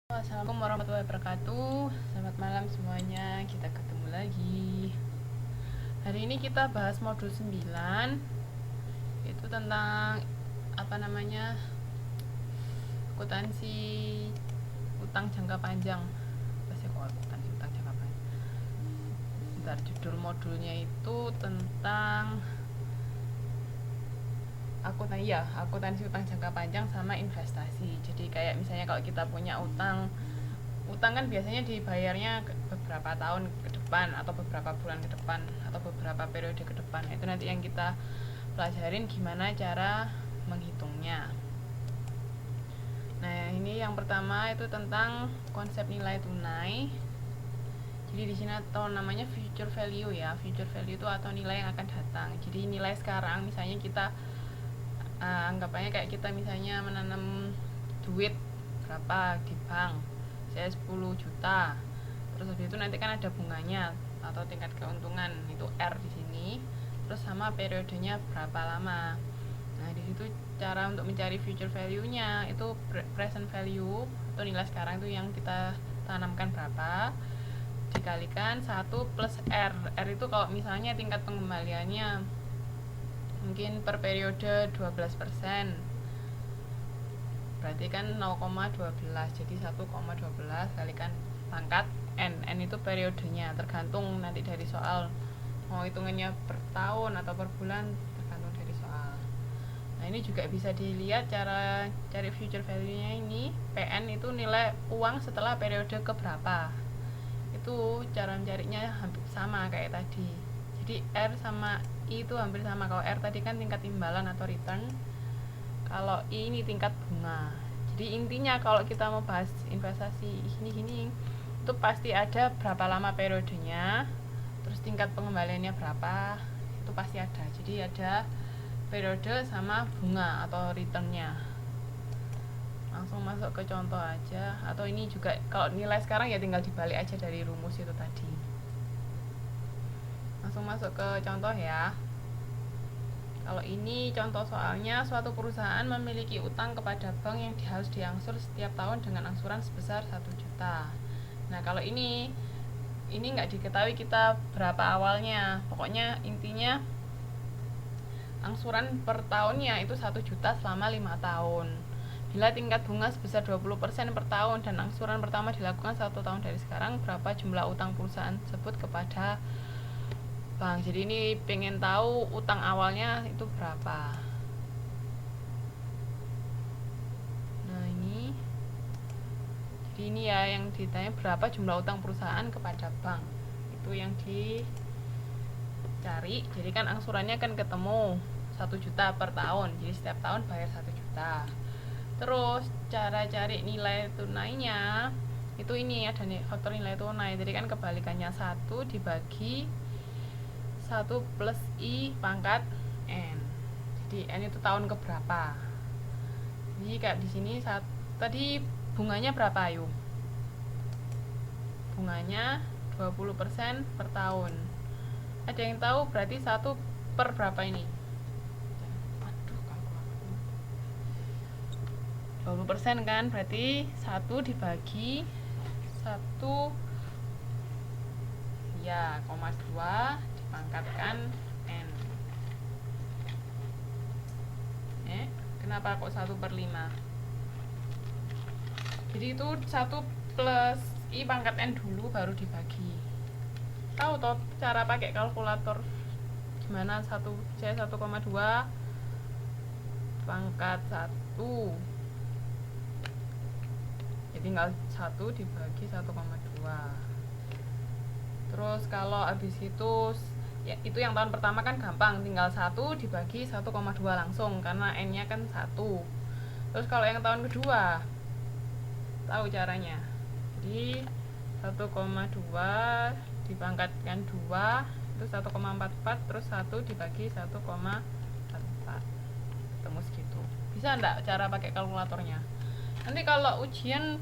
Assalamualaikum warahmatullahi wabarakatuh. Selamat malam semuanya. Kita ketemu lagi. Hari ini kita bahas modul 9. Itu tentang akuntansi utang jangka panjang. Pasti kok akuntansi utang jangka panjang. Bentar, judul modulnya itu tentang akuntansi utang jangka panjang sama investasi. Jadi kayak misalnya kalau kita punya utang kan biasanya dibayarnya beberapa tahun ke depan atau beberapa bulan ke depan atau beberapa periode ke depan. Itu nanti yang kita pelajarin gimana cara menghitungnya. Nah, ini yang pertama itu tentang konsep nilai tunai. Jadi di sini atau namanya future value ya. Future value itu atau nilai yang akan datang. Jadi nilai sekarang misalnya kita anggapannya kayak kita misalnya menanam duit berapa di bank, saya 10 juta. Terus habis itu nanti kan ada bunganya atau tingkat keuntungan, itu R di sini. Terus sama periodenya berapa lama. Nah, di situ cara untuk mencari future value-nya itu present value atau nilai sekarang itu yang kita tanamkan berapa dikalikan 1 plus R. R itu kalau misalnya tingkat pengembaliannya mungkin per periode 12%, berarti kan 0,12, jadi 1,12 kalikan pangkat N. N itu periodenya, tergantung nanti dari soal mau hitungannya per tahun atau per bulan, tergantung dari soal. Nah, ini juga bisa dilihat cara cari future value-nya ini. PN itu nilai uang setelah periode keberapa. Itu cara mencarinya hampir sama kayak tadi. Jadi R sama I itu hampir sama. Kalau R tadi kan tingkat imbalan atau return, kalau I ini tingkat bunga. Jadi intinya kalau kita mau bahas investasi gini itu pasti ada berapa lama periodenya, terus tingkat pengembaliannya berapa, itu pasti ada. Jadi ada periode sama bunga atau returnnya. Langsung masuk ke contoh aja. Atau ini juga kalau nilai sekarang ya tinggal dibalik aja dari rumus itu tadi. Langsung masuk ke contoh ya. Kalau ini contoh soalnya, suatu perusahaan memiliki utang kepada bank yang harus diangsur setiap tahun dengan angsuran sebesar 1 juta. Nah, kalau ini nggak diketahui kita berapa awalnya. Pokoknya intinya angsuran per tahunnya itu 1 juta selama 5 tahun. Bila tingkat bunga sebesar 20% per tahun dan angsuran pertama dilakukan 1 tahun dari sekarang, berapa jumlah utang perusahaan tersebut kepada bank. Jadi ini pengen tahu utang awalnya itu berapa. Nah, jadi ini ya yang ditanya berapa jumlah utang perusahaan kepada bank. Itu yang dicari. Jadi kan angsurannya kan ketemu 1 juta per tahun. Jadi setiap tahun bayar 1 juta. Terus cara cari nilai tunainya itu ini ada nih faktor nilai tunai. Jadi kan kebalikannya 1 dibagi 1 plus I pangkat N. Jadi N itu tahun keberapa. Jadi kayak di sini tadi bunganya berapa ayo? Bunganya 20% per tahun. Ada yang tahu berarti 1 per berapa ini? 20% kan, berarti 1 dibagi 1 ya, 2 dipangkatkan N. Kenapa kok 1 per 5? Jadi itu 1 plus I pangkat N dulu baru dibagi. Tahu toh cara pakai kalkulator gimana? Saya 1,2 pangkat 1, jadi tinggal 1 dibagi 1,2. Terus kalau habis itu ya, itu yang tahun pertama kan gampang, tinggal 1 dibagi 1,2 langsung karena N nya kan 1. Terus kalau yang tahun kedua tahu caranya. Jadi 1,2 dipangkatkan 2 itu 1,44, terus 1 dibagi 1,44, ketemu segitu. Bisa enggak cara pakai kalkulatornya? Nanti kalau ujian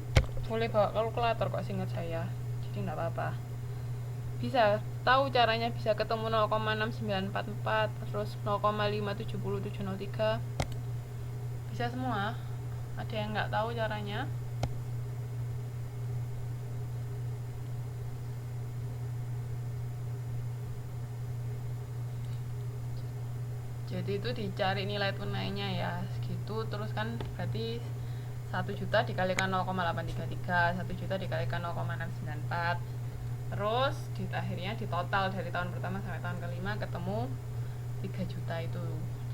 boleh bawa kalkulator kok, seingat saya. Jadi enggak apa-apa. Bisa tahu caranya, bisa ketemu 0,6944 terus 0,57703, bisa semua. Ada yang nggak tahu caranya? Jadi itu dicari nilai tunainya ya segitu, terus kan berarti 1 juta dikalikan 0,833, 1 juta dikalikan 0,694, terus di akhirnya di total dari tahun pertama sampai tahun kelima ketemu 3 juta itu.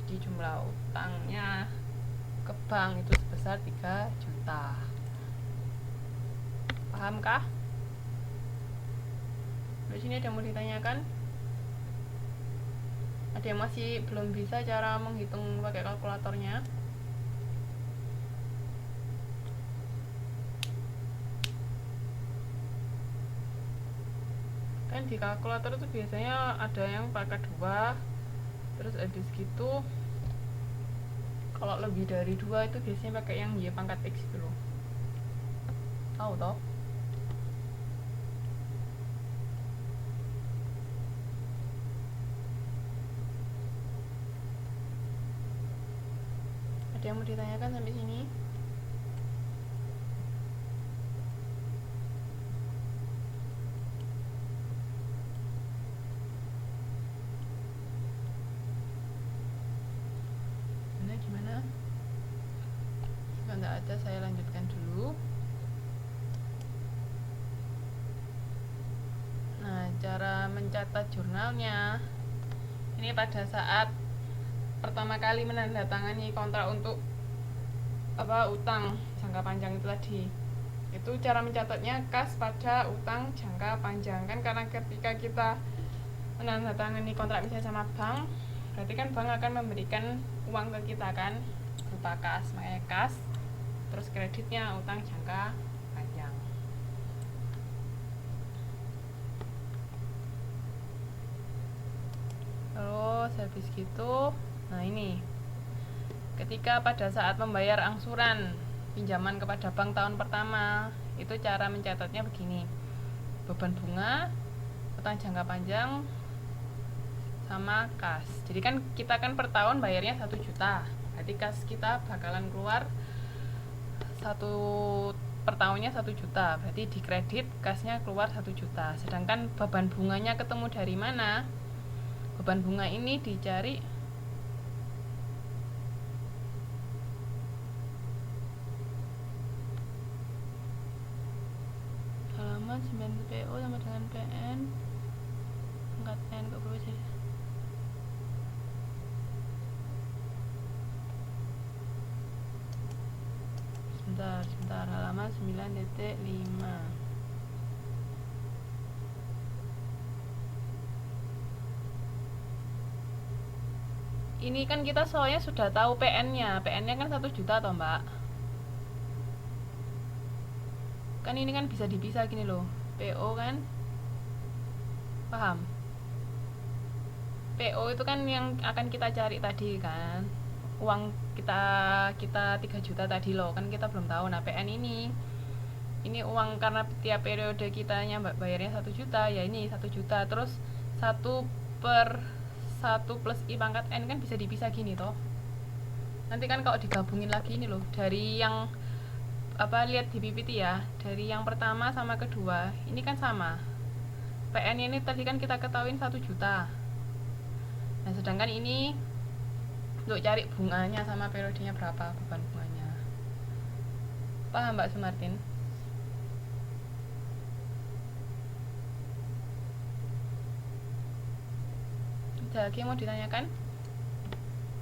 Jadi jumlah utangnya ke bank itu sebesar 3 juta. Paham kah? Di sini ada yang mau ditanyakan? Ada yang masih belum bisa cara menghitung pakai kalkulatornya? Kan di kalkulator itu biasanya ada yang pakai 2, terus habis gitu kalau lebih dari 2 itu biasanya pakai yang Y pangkat X dulu. Tahu toh? Ada yang mau ditanyakan sampai sini? Gimana? Jika tidak ada, saya lanjutkan dulu. Nah, cara mencatat jurnalnya ini pada saat pertama kali menandatangani kontrak untuk utang jangka panjang itu tadi. Itu cara mencatatnya kas pada utang jangka panjang, kan karena ketika kita menandatangani kontrak misalnya sama bank, berarti kan bank akan memberikan uang ke kita kan berupa kas, makanya kas, terus kreditnya utang jangka panjang. Terus habis gitu, nah ini ketika pada saat membayar angsuran pinjaman kepada bank tahun pertama, itu cara mencatatnya begini: beban bunga, utang jangka panjang, sama kas. Jadi kan kita kan per tahun bayarnya 1 juta, berarti kas kita bakalan keluar per tahunnya 1 juta, berarti di kredit kasnya keluar 1 juta. Sedangkan beban bunganya ketemu dari mana? Beban bunga ini dicari halaman 9 PO sama dengan PN pangkat N kok berapa sih? Sebentar, halaman 9.5. Ini kan kita soalnya sudah tahu PN-nya. PN-nya kan 1 juta toh, Mbak. Kan ini kan bisa dipisah gini loh. PO kan? Paham? PO itu kan yang akan kita cari tadi kan. Uang kita 3 juta tadi loh, kan kita belum tahu. Nah, PN ini uang karena tiap periode kitanya bayarnya 1 juta, ya ini 1 juta. Terus 1 per 1 plus I pangkat N kan bisa dipisah gini toh. Nanti kan kalau digabungin lagi ini loh, dari yang lihat di PPT ya, dari yang pertama sama kedua ini kan sama. PN ini tadi kan kita ketahuin 1 juta. Nah, sedangkan ini untuk cari bunganya sama periodenya berapa, beban bunganya. Paham Mbak Sumartin? Ada lagi yang mau ditanyakan?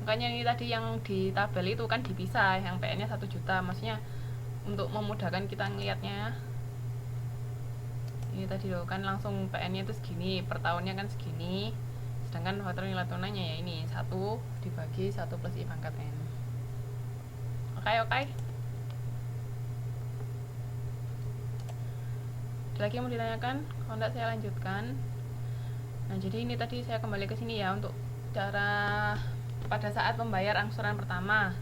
Makanya ini tadi yang di tabel itu kan dipisah, yang PN-nya 1 juta, maksudnya untuk memudahkan kita ngelihatnya. Ini tadi loh, kan langsung PN-nya itu segini, per tahunnya kan segini. Sedangkan faktor nilai tunainya ya ini 1 dibagi 1 plus I pangkat N. Oke. Ada lagi yang mau ditanyakan? Kalau enggak saya lanjutkan. Nah, jadi ini tadi saya kembali ke sini ya, untuk cara pada saat membayar angsuran pertama.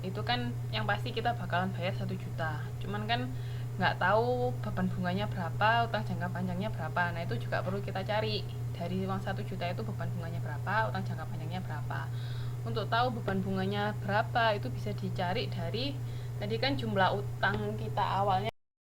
Itu kan yang pasti kita bakalan bayar 1 juta. Cuman kan nggak tahu beban bunganya berapa, utang jangka panjangnya berapa. Nah, itu juga perlu kita cari. Dari uang 1 juta itu beban bunganya berapa, utang jangka panjangnya berapa. Untuk tahu beban bunganya berapa itu bisa dicari dari tadi kan jumlah utang kita awalnya